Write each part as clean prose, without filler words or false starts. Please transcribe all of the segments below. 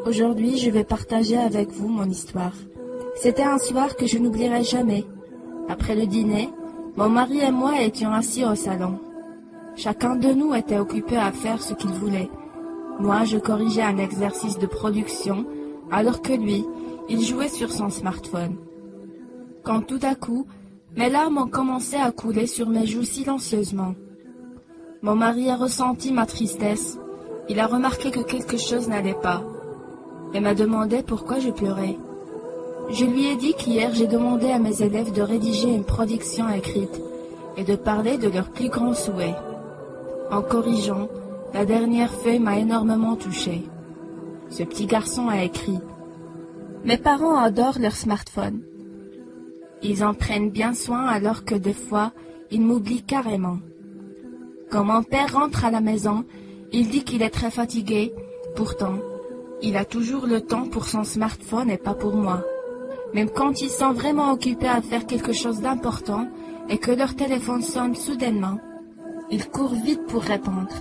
Aujourd'hui, je vais partager avec vous mon histoire. C'était un soir que je n'oublierai jamais. Après le dîner, mon mari et moi étions assis au salon. Chacun de nous était occupé à faire ce qu'il voulait. Moi, je corrigeais un exercice de production, alors que lui, il jouait sur son smartphone. Quand tout à coup, mes larmes ont commencé à couler sur mes joues silencieusement. Mon mari a ressenti ma tristesse. Il a remarqué que quelque chose n'allait pas et m'a demandé pourquoi je pleurais. Je lui ai dit qu'hier j'ai demandé à mes élèves de rédiger une production écrite et de parler de leurs plus grands souhaits. En corrigeant, la dernière feuille m'a énormément touchée. Ce petit garçon a écrit « Mes parents adorent leur smartphone. Ils en prennent bien soin alors que des fois, ils m'oublient carrément. Quand mon père rentre à la maison, il dit qu'il est très fatigué. Pourtant, il a toujours le temps pour son smartphone et pas pour moi. Même quand ils sont vraiment occupés à faire quelque chose d'important et que leur téléphone sonne soudainement, ils courent vite pour répondre.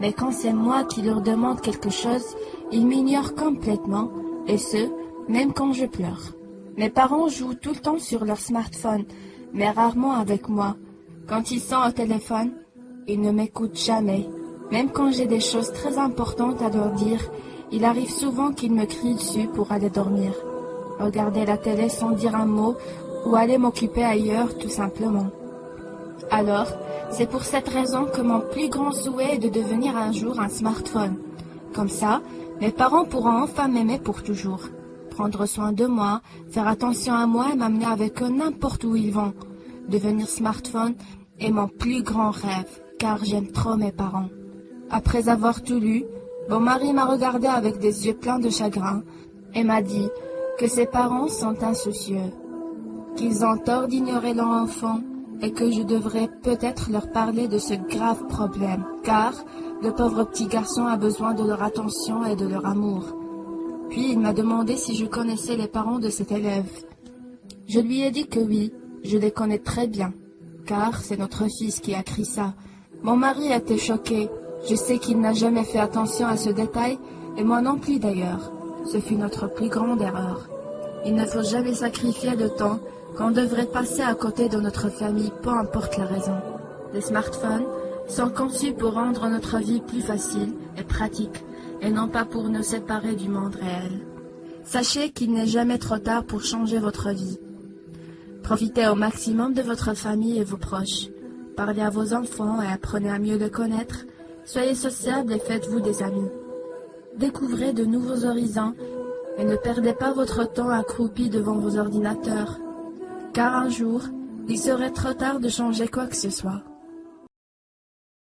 Mais quand c'est moi qui leur demande quelque chose, ils m'ignorent complètement, et ce, même quand je pleure. Mes parents jouent tout le temps sur leur smartphone, mais rarement avec moi. Quand ils sont au téléphone, ils ne m'écoutent jamais. Même quand j'ai des choses très importantes à leur dire, il arrive souvent qu'ils me crient dessus pour aller dormir, regarder la télé sans dire un mot ou aller m'occuper ailleurs tout simplement. Alors, c'est pour cette raison que mon plus grand souhait est de devenir un jour un smartphone. Comme ça, mes parents pourront enfin m'aimer pour toujours, prendre soin de moi, faire attention à moi et m'amener avec eux n'importe où ils vont. Devenir smartphone est mon plus grand rêve, car j'aime trop mes parents. Après avoir tout lu, mon mari m'a regardé avec des yeux pleins de chagrin et m'a dit que ses parents sont insoucieux, qu'ils ont tort d'ignorer leur enfant et que je devrais peut-être leur parler de ce grave problème, car le pauvre petit garçon a besoin de leur attention et de leur amour. Puis il m'a demandé si je connaissais les parents de cet élève. Je lui ai dit que oui, je les connais très bien, car c'est notre fils qui a écrit ça. Mon mari était choqué. Je sais qu'il n'a jamais fait attention à ce détail, et moi non plus d'ailleurs. Ce fut notre plus grande erreur. Il ne faut jamais sacrifier le temps qu'on devrait passer à côté de notre famille, peu importe la raison. Les smartphones sont conçus pour rendre notre vie plus facile et pratique, et non pas pour nous séparer du monde réel. Sachez qu'il n'est jamais trop tard pour changer votre vie. Profitez au maximum de votre famille et vos proches. Parlez à vos enfants et apprenez à mieux les connaître. Soyez sociables et faites-vous des amis. Découvrez de nouveaux horizons et ne perdez pas votre temps accroupi devant vos ordinateurs, car un jour, il serait trop tard de changer quoi que ce soit.